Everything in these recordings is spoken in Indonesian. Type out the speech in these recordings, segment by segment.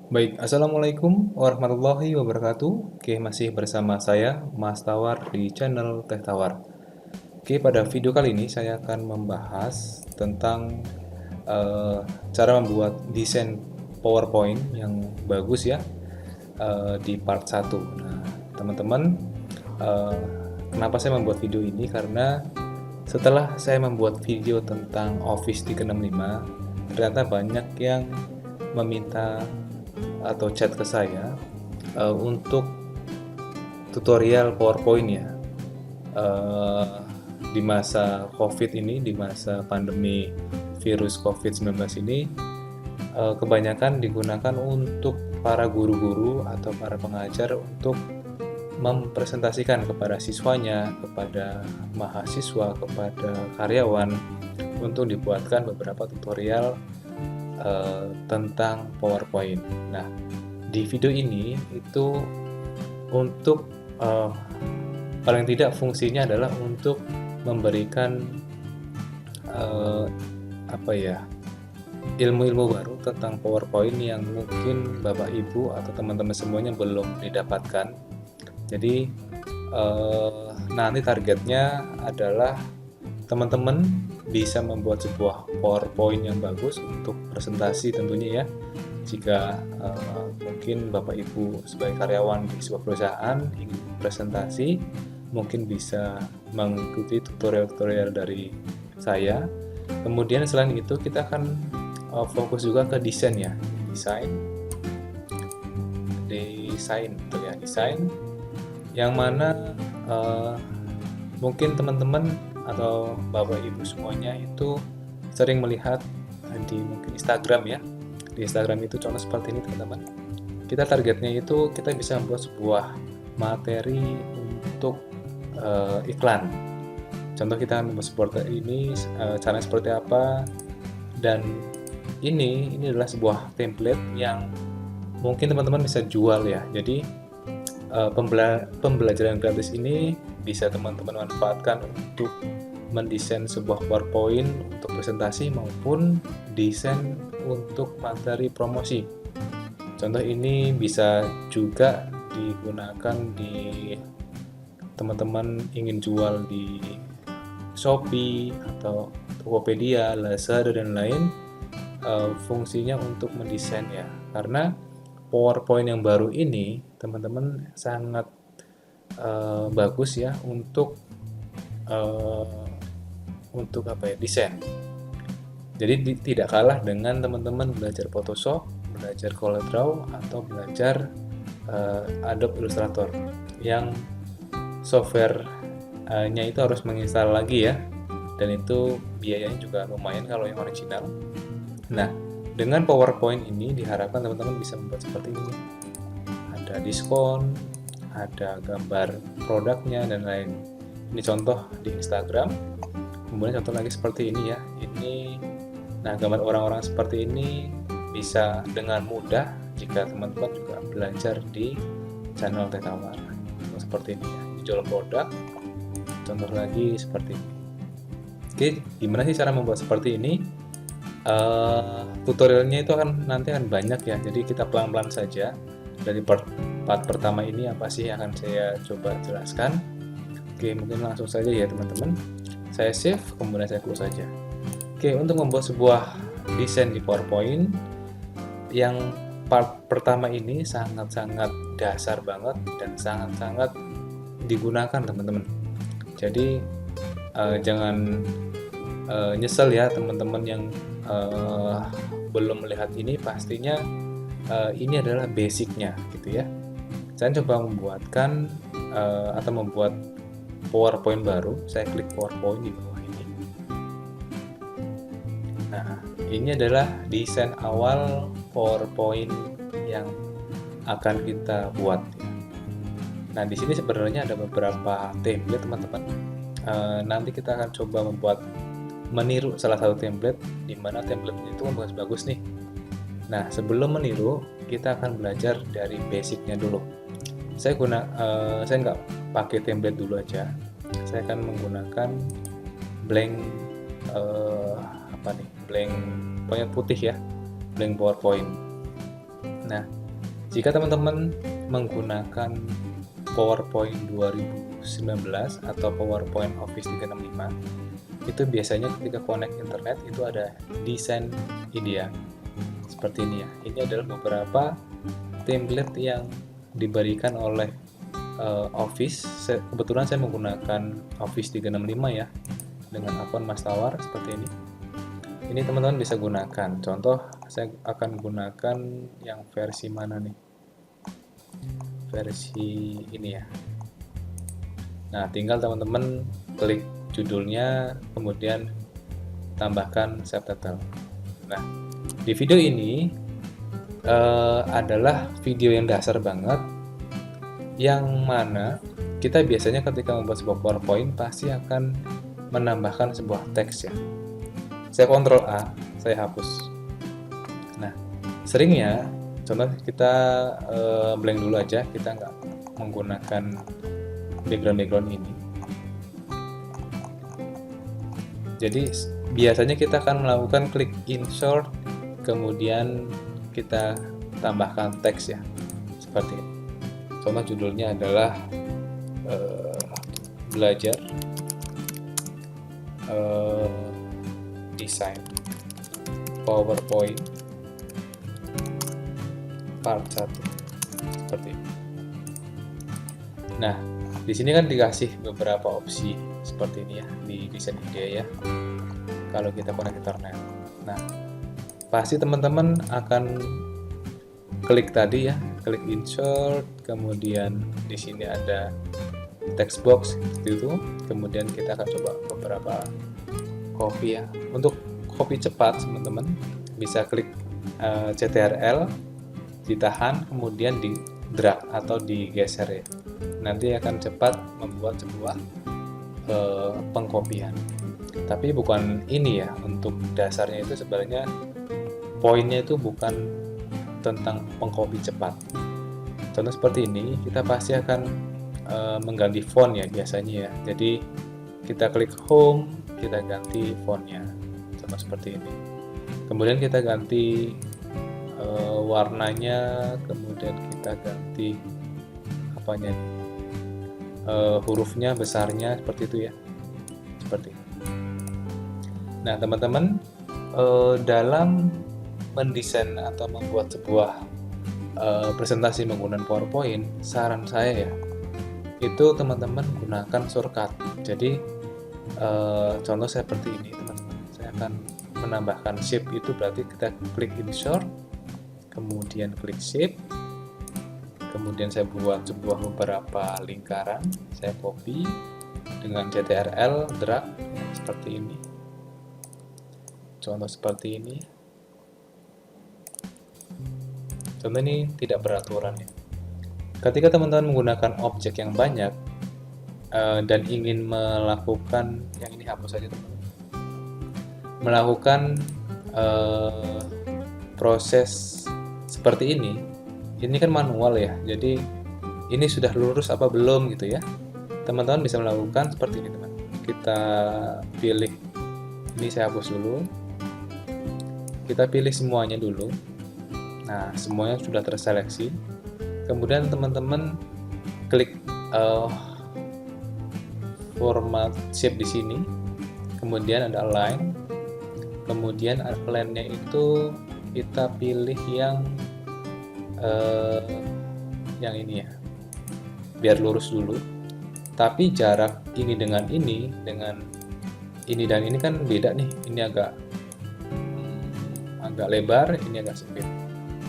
Baik, Assalamualaikum warahmatullahi wabarakatuh. Oke, masih bersama saya, Mas Tawar, di channel Teh Tawar. Oke, pada video kali ini saya akan membahas tentang eh, cara membuat desain PowerPoint yang bagus ya di part satu. Nah, teman-teman, eh, kenapa saya membuat video ini? Karena setelah saya membuat video tentang Office 365, ternyata banyak yang meminta atau chat ke saya untuk tutorial PowerPoint ya. Eh, di masa COVID ini, di masa pandemi virus COVID-19 ini, kebanyakan digunakan untuk para guru-guru atau para pengajar untuk mempresentasikan kepada siswanya, kepada mahasiswa, kepada karyawan untuk dibuatkan beberapa tutorial tentang PowerPoint. Nah, di video ini itu untuk eh, paling tidak fungsinya adalah untuk memberikan eh, apa ya, ilmu-ilmu baru tentang PowerPoint yang mungkin Bapak Ibu atau teman-teman semuanya belum didapatkan. Jadi nanti targetnya adalah teman-teman bisa membuat sebuah PowerPoint yang bagus untuk presentasi tentunya ya. Jika mungkin Bapak Ibu sebagai karyawan di sebuah perusahaan ingin presentasi, mungkin bisa mengikuti tutorial-tutorial dari saya. Kemudian selain itu kita akan fokus juga ke desain ya, desain, betul ya, desain yang mana eh, mungkin teman-teman atau Bapak Ibu semuanya itu sering melihat di mungkin Instagram ya. Di Instagram itu contoh seperti ini teman-teman. Kita targetnya itu kita bisa membuat sebuah materi untuk iklan. Contoh kita membuat seperti ini, caranya seperti apa, dan ini adalah sebuah template yang mungkin teman-teman bisa jual ya. Jadi pembelajaran gratis ini bisa teman-teman manfaatkan untuk mendesain sebuah PowerPoint untuk presentasi maupun desain untuk materi promosi. Contoh ini bisa juga digunakan di teman-teman ingin jual di Shopee atau Tokopedia, Lazada dan lain. Fungsinya untuk mendesain ya. Karena PowerPoint yang baru ini teman-teman sangat bagus ya uh, untuk apa ya, desain. Jadi tidak kalah dengan teman-teman belajar Photoshop, belajar CorelDRAW atau belajar Adobe Illustrator yang software-nya itu harus menginstal lagi ya, dan itu biayanya juga lumayan kalau yang original. Nah, dengan PowerPoint ini diharapkan teman-teman bisa membuat seperti ini. Ada diskon, ada gambar produknya dan lain. Ini contoh di Instagram. Kemudian contoh lagi seperti ini ya. Nah, gambar orang-orang seperti ini bisa dengan mudah jika teman-teman juga belajar di channel Teh Tawar. Seperti ini ya. Jual produk. Contoh lagi seperti ini. Oke, gimana sih cara membuat seperti ini? Tutorialnya itu nanti akan banyak ya, jadi kita pelan-pelan saja. Dari part pertama ini apa sih yang akan saya coba jelaskan. Oke, mungkin langsung saja ya teman-teman. Saya save, kemudian saya close saja. Oke, untuk membuat sebuah desain di PowerPoint yang part pertama ini sangat-sangat dasar banget dan sangat-sangat digunakan teman-teman. Jadi jangan nyesel ya teman-teman yang belum melihat ini. Pastinya ini adalah basicnya gitu ya. Saya coba membuatkan atau membuat PowerPoint baru. Saya klik PowerPoint di bawah ini. Nah, ini adalah desain awal PowerPoint yang akan kita buat ya. Nah, di sini sebenarnya ada beberapa template teman-teman. Nanti kita akan coba meniru salah satu template, di mana template itu kan bagus-bagus nih. Nah, sebelum meniru, kita akan belajar dari basicnya dulu. Saya nggak pakai template dulu aja. Saya akan menggunakan blank blank pokoknya putih ya, blank PowerPoint. Nah, jika teman-teman menggunakan PowerPoint 2019 atau PowerPoint Office 365, itu biasanya ketika connect internet itu ada desain ini ya, seperti ini ya. Ini adalah beberapa template yang diberikan oleh Office. Kebetulan saya menggunakan Office 365 ya, dengan akun Mas Tawar seperti ini. Ini teman-teman bisa gunakan. Contoh, saya akan gunakan yang versi mana nih? Versi ini ya. Nah, tinggal teman-teman klik judulnya, kemudian tambahkan subtitle. Nah, di video ini adalah video yang dasar banget, yang mana kita biasanya ketika membuat sebuah PowerPoint pasti akan menambahkan sebuah teks ya. Saya Ctrl A, saya hapus. Nah, seringnya, contoh kita blank dulu aja, kita nggak menggunakan background ini. Jadi biasanya kita akan melakukan klik insert, kemudian kita tambahkan teks ya, seperti ini. Contoh judulnya adalah belajar desain PowerPoint part 1, seperti ini. Nah, di sini kan dikasih beberapa opsi seperti ini ya di desain ide ya, kalau kita connect internet. Nah, pasti teman-teman akan klik tadi ya, klik insert, kemudian di sini ada text box seperti itu, kemudian kita akan coba beberapa copy ya. Untuk copy cepat teman-teman bisa klik CTRL, ditahan, kemudian di drag atau digeser ya, nanti akan cepat membuat sebuah pengkopian. Tapi bukan ini ya, untuk dasarnya itu sebenarnya poinnya itu bukan tentang pengcopy cepat. Contoh seperti ini, kita pasti akan mengganti font ya biasanya ya. Jadi kita klik home, kita ganti fontnya, contoh seperti ini. Kemudian kita ganti warnanya, kemudian kita ganti apanya nih, hurufnya, besarnya, seperti itu ya, seperti ini. Nah teman-teman, dalam mendesain atau membuat sebuah presentasi menggunakan PowerPoint, saran saya ya, itu teman-teman gunakan shortcut. Jadi contoh seperti ini teman-teman, saya akan menambahkan shape, itu berarti kita klik insert, kemudian klik shape, kemudian saya buat sebuah beberapa lingkaran, saya copy dengan CTRL, drag seperti ini, contoh seperti ini. Contoh ini tidak beraturan ya. Ketika teman-teman menggunakan objek yang banyak dan ingin melakukan, yang ini hapus saja teman-teman, melakukan proses seperti ini kan manual ya, jadi ini sudah lurus apa belum gitu ya. Teman-teman bisa melakukan seperti ini teman. Kita pilih, ini saya hapus dulu, kita pilih semuanya dulu. Nah, semuanya sudah terseleksi. Kemudian teman-teman klik format shape di sini. Kemudian ada align. Kemudian align-nya itu kita pilih yang ini ya, biar lurus dulu. Tapi jarak ini dengan ini dan ini kan beda nih. Ini agak lebar, ini agak sempit.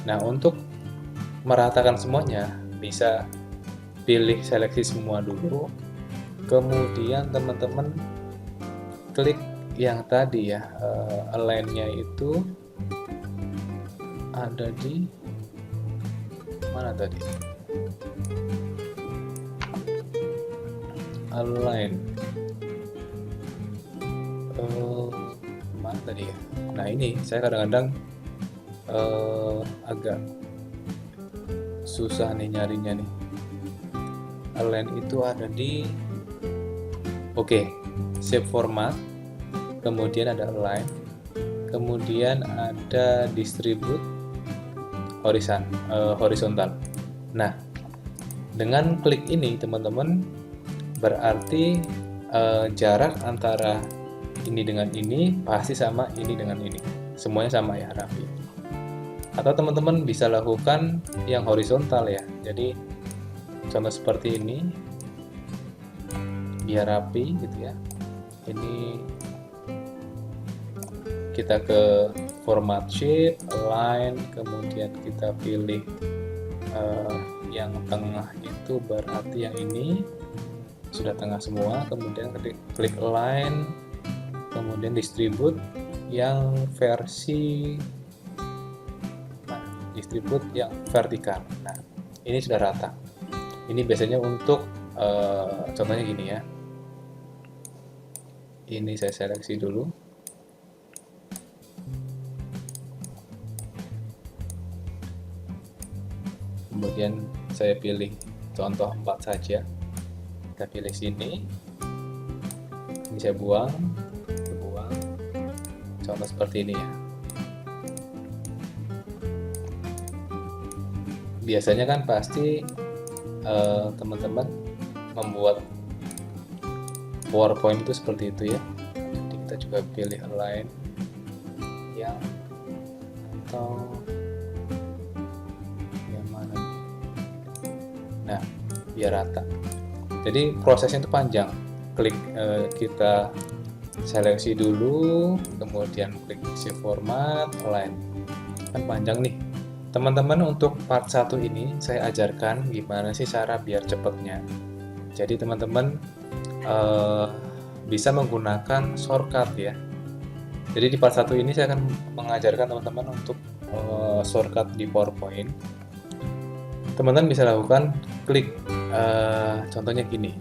Nah, untuk meratakan semuanya, bisa pilih seleksi semua dulu, kemudian teman-teman klik yang tadi ya, align-nya itu ada di mana tadi? Align mana tadi ya? Nah, ini saya kadang-kadang agak susah nih nyarinya nih. Align itu ada di shape format, kemudian ada align, kemudian ada distribute, horizontal. Nah, dengan klik ini teman-teman, berarti jarak antara ini dengan ini pasti sama ini dengan ini, semuanya sama ya, rapi. Atau teman-teman bisa lakukan yang horizontal ya, jadi contoh seperti ini biar rapi gitu ya. Ini kita ke format shape, align, kemudian kita pilih yang tengah itu berarti yang ini sudah tengah semua, kemudian klik align, kemudian distribute yang versi distribute yang vertikal. Nah, ini sudah rata. Ini biasanya untuk contohnya gini ya. Ini saya seleksi dulu. Kemudian saya pilih contoh 4 saja. Kita pilih sini. Ini saya buang. Contoh seperti ini ya. Biasanya kan pasti teman-teman membuat PowerPoint itu seperti itu ya. Jadi kita juga pilih align yang atau yang mana nih. Nah, biar rata. Jadi prosesnya itu panjang. Klik kita seleksi dulu, kemudian klik isi format, align. Kan panjang nih. Teman-teman, untuk part 1 ini saya ajarkan gimana sih cara biar cepatnya. Jadi teman-teman bisa menggunakan shortcut ya. Jadi di part 1 ini saya akan mengajarkan teman-teman untuk shortcut di PowerPoint. Teman-teman bisa lakukan klik contohnya gini.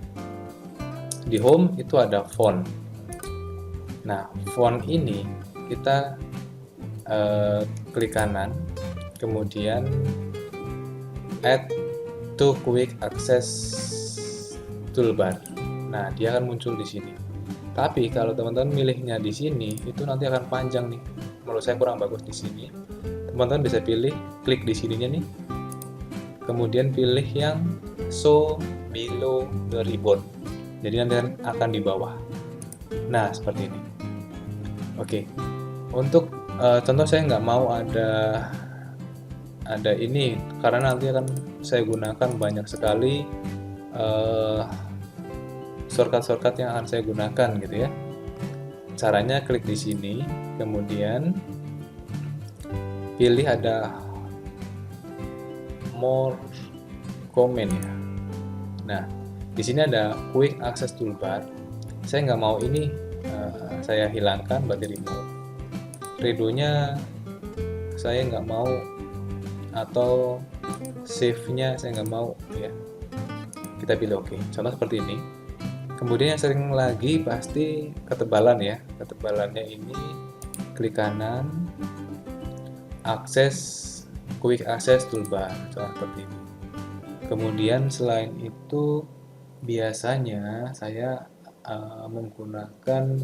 Di home itu ada font. Nah, font ini kita klik kanan, kemudian add to quick access toolbar. Nah, dia akan muncul di sini. Tapi kalau teman-teman milihnya di sini, itu nanti akan panjang nih. Menurut saya kurang bagus di sini. Teman-teman bisa pilih, klik di sininya nih. Kemudian pilih yang show below the ribbon. Jadi nanti akan di bawah. Nah, seperti ini. Oke. Untuk contoh saya nggak mau ada ini karena nanti akan saya gunakan banyak sekali shortcut yang akan saya gunakan gitu ya. Caranya klik di sini, kemudian pilih ada more comment ya. Nah, di sini ada quick access toolbar. Saya nggak mau ini, saya hilangkan, berarti remove. Redo-nya saya nggak mau, atau save-nya saya nggak mau ya. Kita pilih oke. Contoh seperti ini. Kemudian yang sering lagi pasti ketebalan ya. Ketebalannya ini klik kanan, quick access toolbar, contoh seperti ini. Kemudian selain itu biasanya saya menggunakan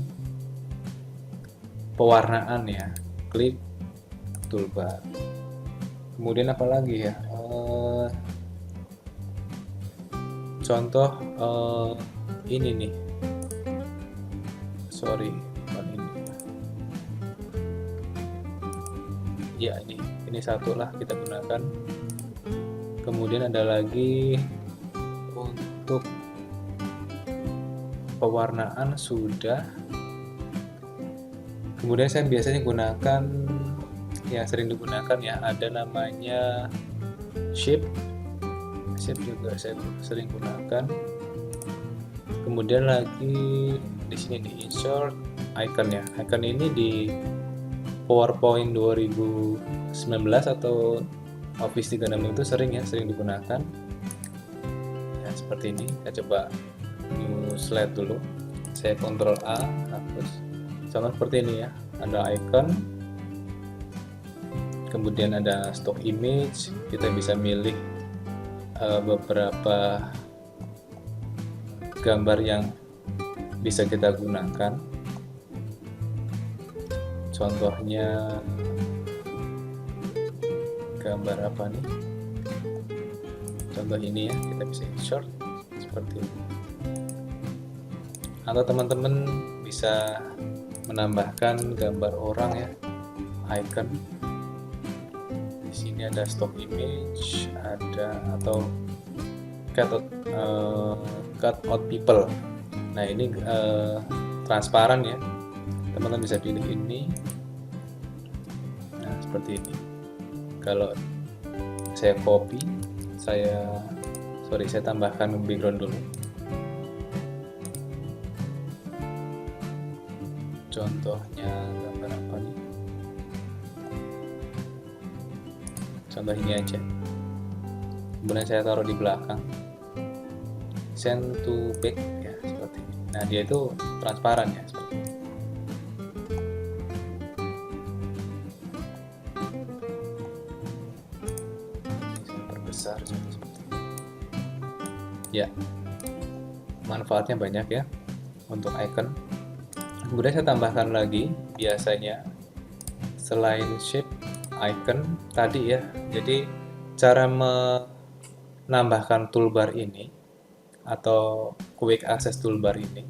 pewarnaan ya. Klik toolbar. Kemudian apa lagi ya, contoh ini nih, sorry bukan ini ya, ini satu lah kita gunakan. Kemudian ada lagi untuk pewarnaan sudah. Kemudian saya biasanya gunakan yang sering digunakan ya, ada namanya shape juga saya sering gunakan. Kemudian lagi di sini di insert icon ya. Icon ini di PowerPoint 2019 atau Office 365 itu sering digunakan ya, seperti ini. Saya coba new slide dulu, saya Ctrl A, hapus. Contoh seperti ini ya, ada icon, kemudian ada stock image, kita bisa milih beberapa gambar yang bisa kita gunakan. Contohnya gambar apa nih, contoh ini ya, kita bisa insert seperti ini. Atau teman-teman bisa menambahkan gambar orang ya, icon. Di sini ada stock image, ada atau cut out people. Nah ini transparan ya, teman-teman bisa pilih ini. Nah seperti ini. Kalau saya copy, saya tambahkan background dulu. Contohnya gambar apa nih? Contoh ini aja. Kemudian saya taruh di belakang. Send to back ya, seperti ini. Nah dia itu transparan ya, seperti ini. Saya perbesar seperti ini. Ya, manfaatnya banyak ya untuk icon. Kemudian saya tambahkan lagi, biasanya selain shape icon tadi ya, jadi cara menambahkan toolbar ini atau quick access toolbar ini,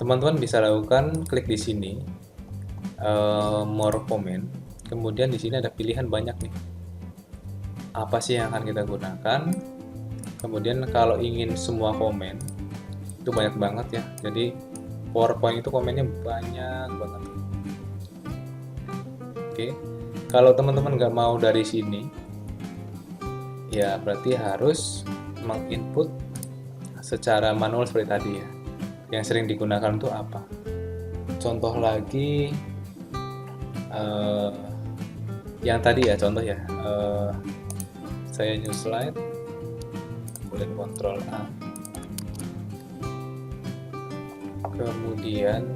teman-teman bisa lakukan klik di sini, more comment, kemudian di sini ada pilihan banyak nih, apa sih yang akan kita gunakan. Kemudian kalau ingin semua komen, itu banyak banget ya, jadi PowerPoint itu komennya banyak banget. Oke, kalau teman-teman nggak mau dari sini, ya berarti harus menginput secara manual seperti tadi ya. Yang sering digunakan itu apa? Contoh lagi, yang tadi ya, contoh ya. Saya new slide, kemudian Ctrl A. Kemudian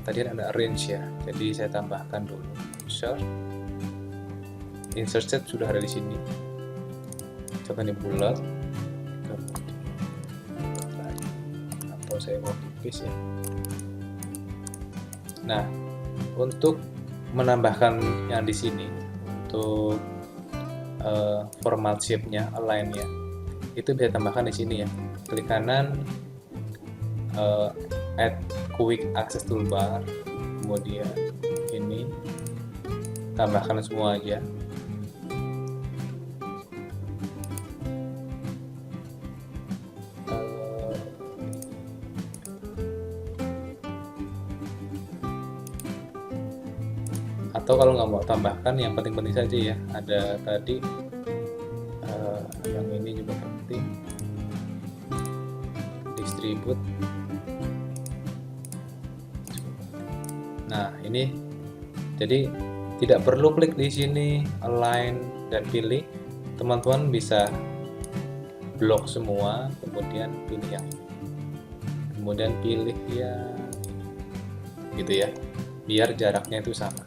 tadi ada arrange ya, jadi saya tambahkan dulu insert set sudah ada di sini, contohnya bulat, atau saya copy paste ya. Nah untuk menambahkan yang di sini, untuk format shape-nya, align-nya, itu bisa tambahkan di sini ya, klik kanan, add quick access toolbar, kemudian ini tambahkan semua aja. Atau kalau nggak mau tambahkan, yang penting-penting saja ya, ada tadi yang ini juga penting, distribute. Nah ini, jadi tidak perlu klik di sini align dan pilih, teman-teman bisa blok semua, kemudian pilih yang ini, kemudian pilih ya gitu ya, biar jaraknya itu sama.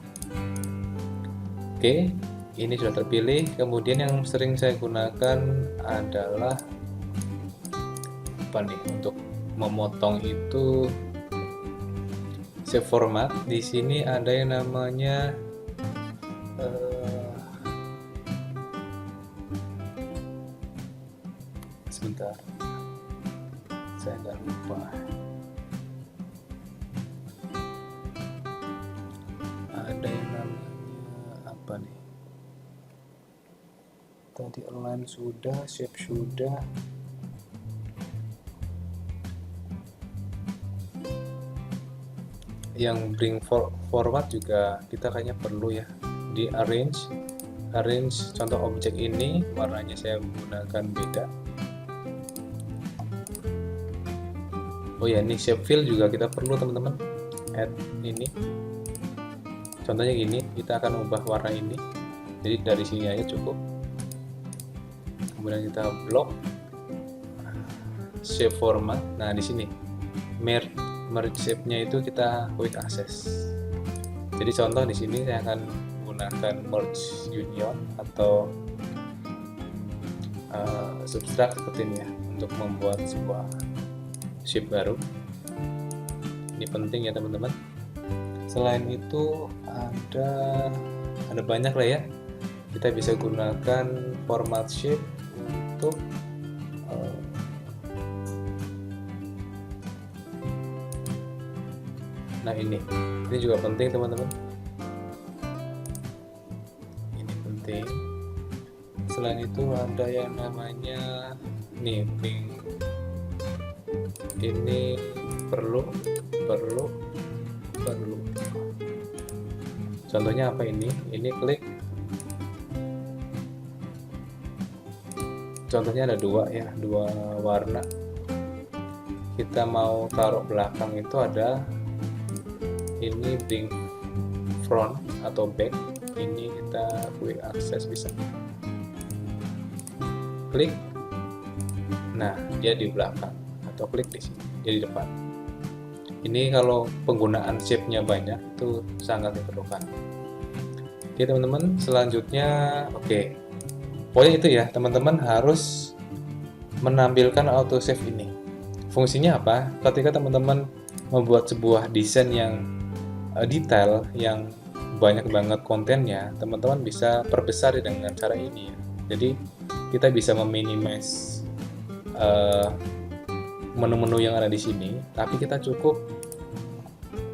Oke, ini sudah terpilih. Kemudian yang sering saya gunakan adalah apa nih, untuk memotong itu shape format. Di sini ada yang namanya sebentar, saya nggak lupa. Ada yang namanya apa nih? Tadi align sudah, shape sudah. Yang bring forward juga kita kayaknya perlu ya, di arrange contoh objek ini warnanya saya menggunakan beda. Oh ya, ini shape fill juga kita perlu teman-teman, add ini, contohnya gini, kita akan ubah warna ini, jadi dari sini aja cukup. Kemudian kita blok shape format. Nah di sini merge shape-nya itu kita quick access. Jadi contoh di sini saya akan menggunakan merge union atau subtract seperti ini ya, untuk membuat sebuah shape baru. Ini penting ya teman-teman. Selain itu ada banyak lah ya. kita bisa gunakan format shape untuk nah ini juga penting teman-teman, ini penting. Selain itu ada yang namanya nih link, ini perlu. Contohnya apa ini klik, contohnya ada dua warna, kita mau taruh belakang itu ada ini bring front atau back, ini kita quick access bisa klik, nah dia di belakang, atau klik di sini dia di depan. Ini kalau penggunaan shape-nya banyak itu sangat diperlukan. Oke teman-teman, selanjutnya pokoknya itu ya, teman-teman harus menampilkan autosave ini. Fungsinya apa? Ketika teman-teman membuat sebuah desain yang detail, yang banyak banget kontennya, teman-teman bisa perbesar dengan cara ini ya. Jadi kita bisa meminimize menu-menu yang ada di sini, tapi kita cukup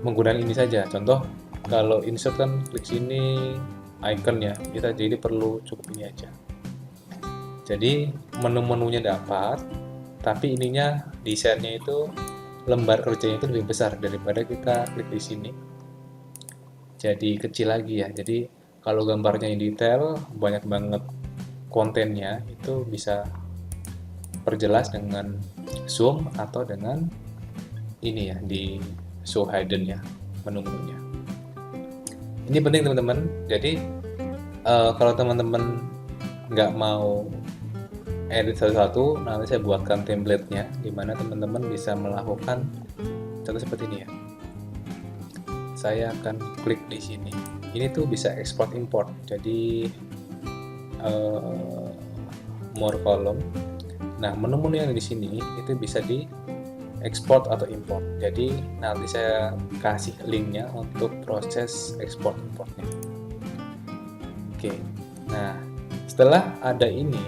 menggunakan ini saja. Contoh, kalau insert kan klik sini iconnya, kita jadi perlu cukup ini aja. Jadi menu-menunya dapat, tapi ininya desainnya itu lembar kerjanya itu lebih besar daripada kita klik di sini. Jadi kecil lagi ya. Jadi kalau gambarnya yang detail, banyak banget kontennya, itu bisa perjelas dengan zoom atau dengan ini ya, di show hidden ya, menu-menunya. Ini penting teman-teman. Jadi kalau teman-teman nggak mau edit satu-satu, nanti saya buatkan template-nya, dimana teman-teman bisa melakukan contoh seperti ini ya. Saya akan klik di sini. Ini tuh bisa export import. Jadi more column. Nah, menu-menu yang di sini itu bisa di export atau import. Jadi nanti saya kasih linknya untuk proses export importnya. Nah setelah ada ini,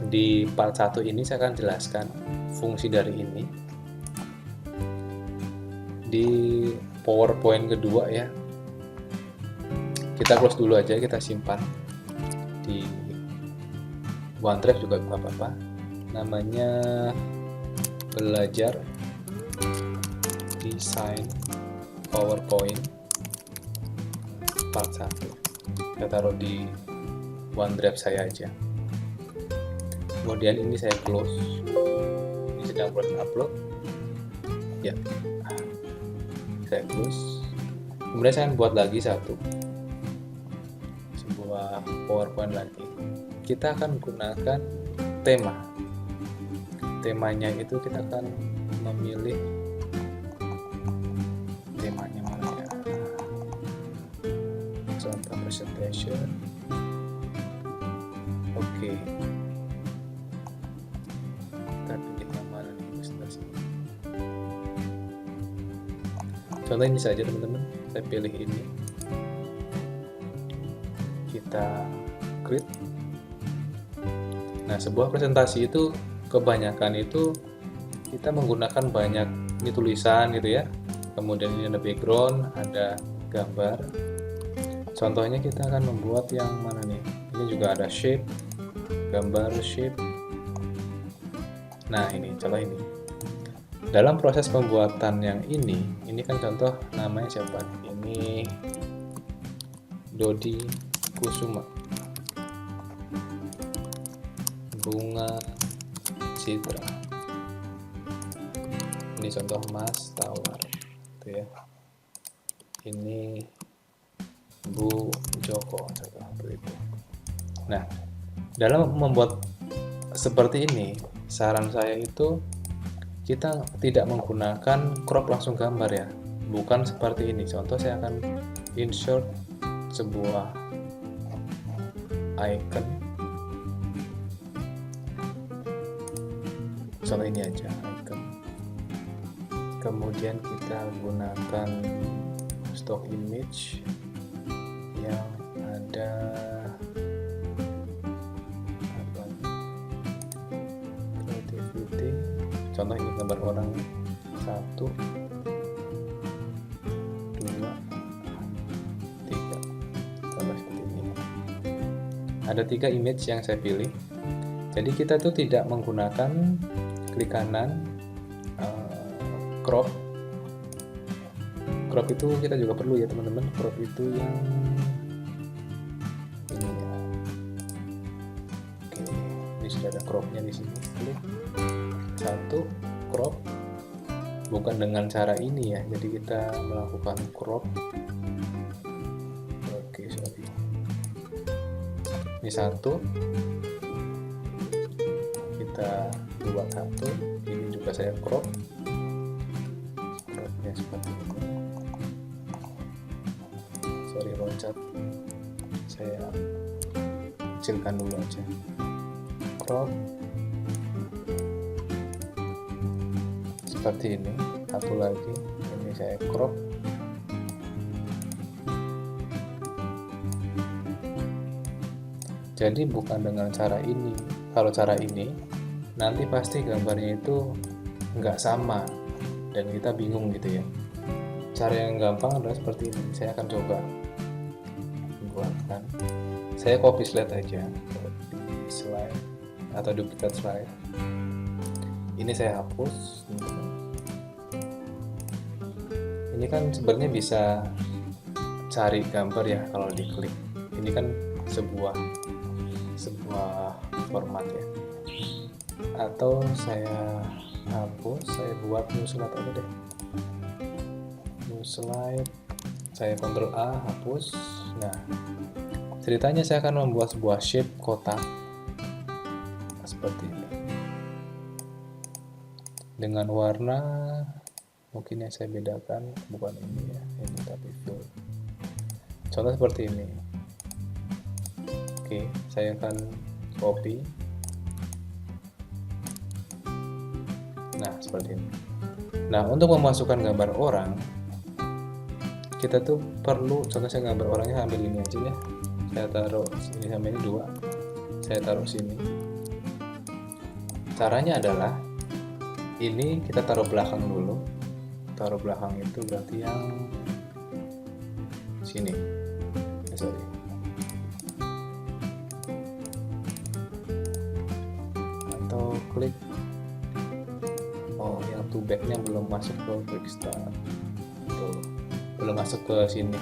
di part 1 ini saya akan jelaskan fungsi dari ini. Di PowerPoint kedua ya, kita close dulu aja, kita simpan di OneDrive juga gak apa-apa. Namanya belajar desain PowerPoint part 1. Kita taruh di OneDrive saya aja. Kemudian ini saya close. Ini sedang proses upload. Ya, saya close. Kemudian saya buat lagi sebuah PowerPoint lagi. Kita akan gunakan tema. Temanya itu kita akan memilih temanya mana ya. Contoh presentation. Kita pilih yang mana nih presentasi. Contoh ini saja teman-teman. Saya pilih ini. Kita create. Nah, sebuah presentasi itu kebanyakan itu kita menggunakan banyak ini tulisan gitu ya, kemudian ini ada background, ada gambar. Contohnya kita akan membuat yang mana nih, ini juga ada shape, gambar shape. Nah ini contoh ini. Dalam proses pembuatan yang ini kan contoh namanya siapa, ini Dodi Kusuma, Bunga Citra. Ini contoh Mas Tawar, gitu ya. Ini Bu Joko, contoh itu. Nah, dalam membuat seperti ini, saran saya itu kita tidak menggunakan crop langsung gambar ya, bukan seperti ini. Contoh saya akan insert sebuah icon. Contoh ini aja icon. Kemudian kita gunakan stock image yang ada contoh ini gambar orang 1 2 3, contoh seperti ini. Ada 3 image yang saya pilih. Jadi kita tuh tidak menggunakan klik kanan, crop itu kita juga perlu ya teman-teman. Crop itu yang ini ya. Oke, ini sudah ada cropnya di sini. Klik 1 crop, bukan dengan cara ini ya. Jadi kita melakukan crop. Oke, sorry. Ini 1, kita buat 1. Ini juga saya crop. Cropnya seperti ini. Sorry loncat, saya kecilkan dulu aja. Crop seperti ini. Satu lagi, ini saya crop. Jadi bukan dengan cara ini. Kalau cara ini nanti pasti gambarnya itu nggak sama dan kita bingung gitu ya. Cara yang gampang adalah seperti ini. Saya akan coba buatkan. Saya copy slide aja, copy slide atau duplicate slide. Ini saya hapus. Ini kan sebenarnya bisa cari gambar ya kalau diklik. Ini kan sebuah format ya. Atau saya hapus, saya buat new slide aja deh. New slide, saya Ctrl A, hapus. Nah, ceritanya saya akan membuat sebuah shape kotak seperti ini dengan warna mungkin yang saya bedakan bukan ini ya, ini tapi fill. Contoh seperti ini. Oke, saya akan copy. Nah, seperti ini. Nah, untuk memasukkan gambar orang, kita tuh perlu, contoh saya gambar orangnya ambil ini aja ya. Saya taruh sini sampai ini 2. Saya taruh sini. Caranya adalah ini kita taruh belakang dulu. Taruh belakang itu berarti yang sini. Sorry. Atau klik. Oh, yang to back-nya belum masuk ke quick start. Tuh, belum masuk ke sini.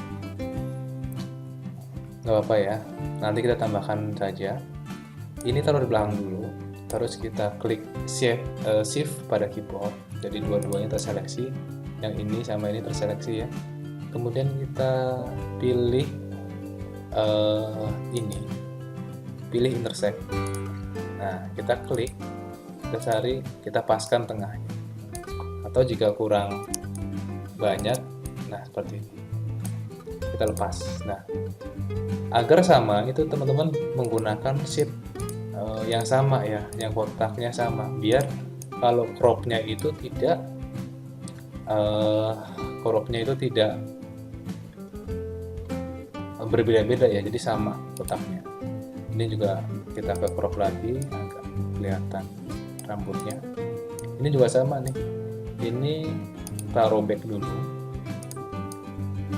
Nggak apa-apa ya, nanti kita tambahkan saja. Ini taruh di belakang dulu, terus kita klik shift pada keyboard, jadi dua-duanya terseleksi, yang ini sama ini terseleksi ya. Kemudian kita pilih ini, pilih intersect. Nah, kita klik, kita cari, kita paskan tengahnya. Atau jika kurang banyak, nah seperti ini, kita lepas. Nah, agar sama itu teman-teman menggunakan shape yang sama ya, yang kotaknya sama, biar kalau cropnya itu tidak berbeda-beda ya, jadi sama kotaknya. Ini juga kita ke crop lagi agak kelihatan rambutnya. Ini juga sama nih, ini taruh back dulu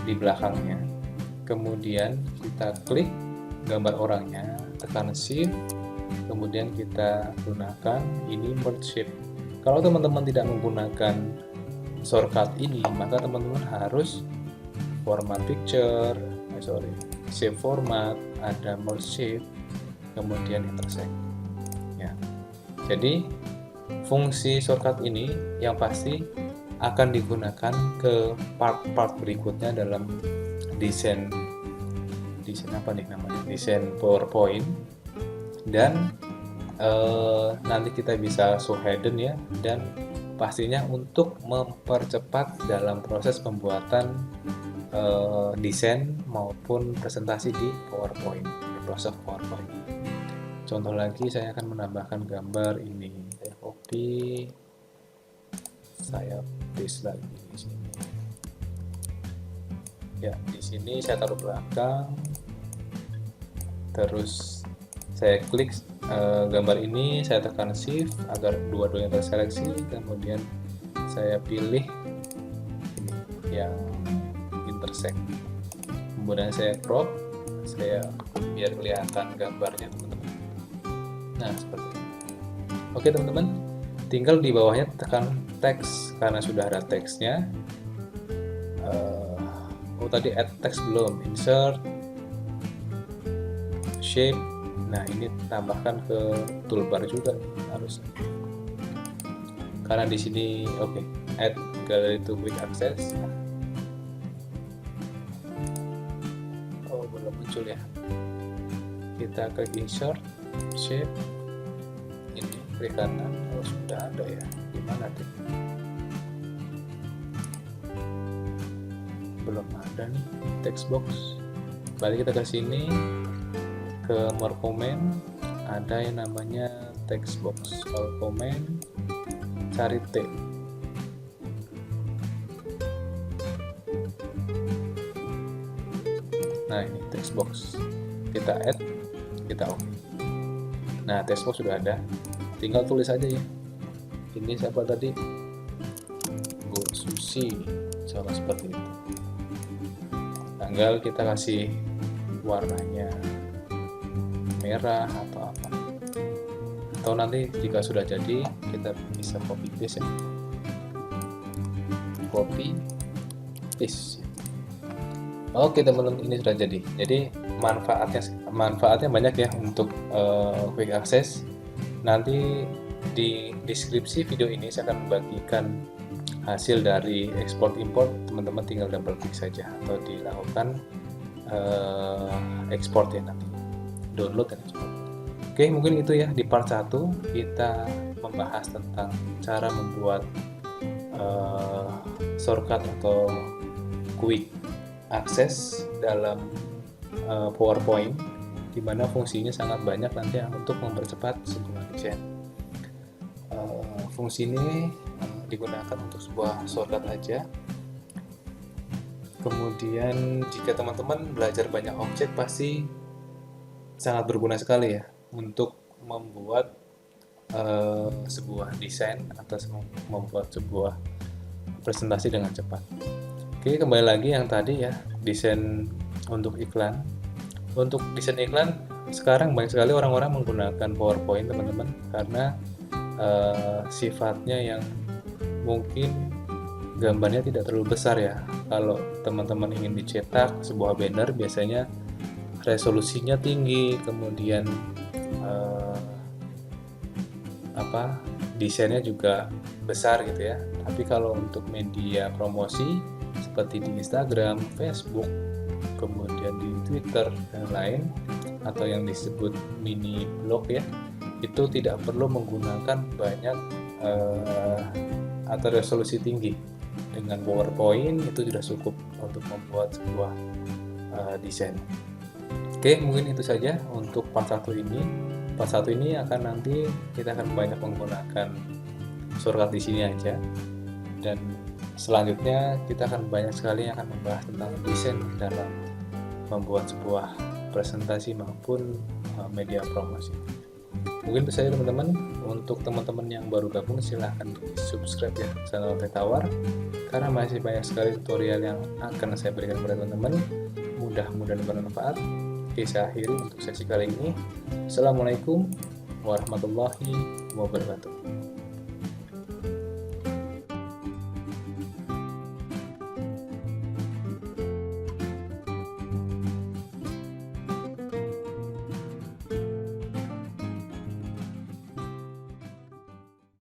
di belakangnya, kemudian kita klik gambar orangnya, tekan shift, kemudian kita gunakan ini merge shape. Kalau teman-teman tidak menggunakan shortcut ini, maka teman-teman harus format picture, shape format, ada merge shape, kemudian intersect ya. Jadi fungsi shortcut ini yang pasti akan digunakan ke part-part berikutnya dalam desain apa nih namanya, desain PowerPoint. Dan nanti kita bisa show hidden ya, dan pastinya untuk mempercepat dalam proses pembuatan desain maupun presentasi di PowerPoint, di Microsoft PowerPoint. Contoh lagi, saya akan menambahkan gambar ini. Saya copy, saya paste lagi di sini. Ya, di sini saya taruh belakang. Terus saya klik gambar ini saya tekan shift agar dua-duanya terseleksi, kemudian saya pilih ini yang intersect, kemudian saya crop, saya biar kelihatan gambarnya teman-teman. Nah seperti ini. Oke teman-teman, tinggal di bawahnya tekan teks karena sudah ada teksnya. Oh tadi add text belum, insert, shape. Nah ini tambahkan ke toolbar juga harus, karena di sini oke, add gallery to quick access. Oh belum muncul ya, kita klik insert, shape, ini klik kanan. Oh sudah ada ya, gimana tuh? Belum ada nih text box. Balik kita ke sini ke more comment, ada yang namanya text box. All comment, cari T. Nah ini text box, kita add, kita oke. Nah text box sudah ada, tinggal tulis aja ya. Ini siapa tadi? Bu Susi, sama seperti itu. Tinggal kita kasih warnanya merah atau apa, atau nanti jika sudah jadi kita bisa copy paste ya, copy paste. Oke teman-teman, ini sudah jadi. Jadi manfaatnya banyak ya untuk quick access. Nanti di deskripsi video ini saya akan membagikan hasil dari ekspor import. Teman-teman tinggal double klik saja atau dilakukan ekspor ya, nanti download dan ekspor. Oke, mungkin itu ya di part 1 kita membahas tentang cara membuat shortcut atau quick access dalam PowerPoint, di mana fungsinya sangat banyak nanti untuk mempercepat sebuah desain. Fungsi ini digunakan untuk sebuah shortcut aja. Kemudian jika teman-teman belajar banyak objek, pasti sangat berguna sekali ya untuk membuat sebuah desain atau membuat sebuah presentasi dengan cepat. Oke, kembali lagi yang tadi ya, desain untuk iklan. Untuk desain iklan sekarang banyak sekali orang-orang menggunakan PowerPoint teman-teman, karena sifatnya yang mungkin gambarnya tidak terlalu besar ya. Kalau teman-teman ingin dicetak sebuah banner, biasanya resolusinya tinggi, kemudian desainnya juga besar gitu ya. Tapi kalau untuk media promosi seperti di Instagram, Facebook, kemudian di Twitter dan lain, atau yang disebut mini blog ya, itu tidak perlu menggunakan banyak atau resolusi tinggi. Dengan PowerPoint itu sudah cukup untuk membuat sebuah desain. Oke, mungkin itu saja untuk part 1 ini. Part 1 ini akan nanti kita akan banyak menggunakan shortcut di sini aja, dan selanjutnya kita akan banyak sekali yang akan membahas tentang desain dalam membuat sebuah presentasi maupun media promosi. Mungkin itu saja teman-teman. Untuk teman-teman yang baru gabung, silahkan di subscribe ya channel Teh Tawar, karena masih banyak sekali tutorial yang akan saya berikan kepada teman-teman. Mudah-mudahan bermanfaat. Oke, saya akhiri untuk sesi kali ini. Assalamualaikum warahmatullahi wabarakatuh.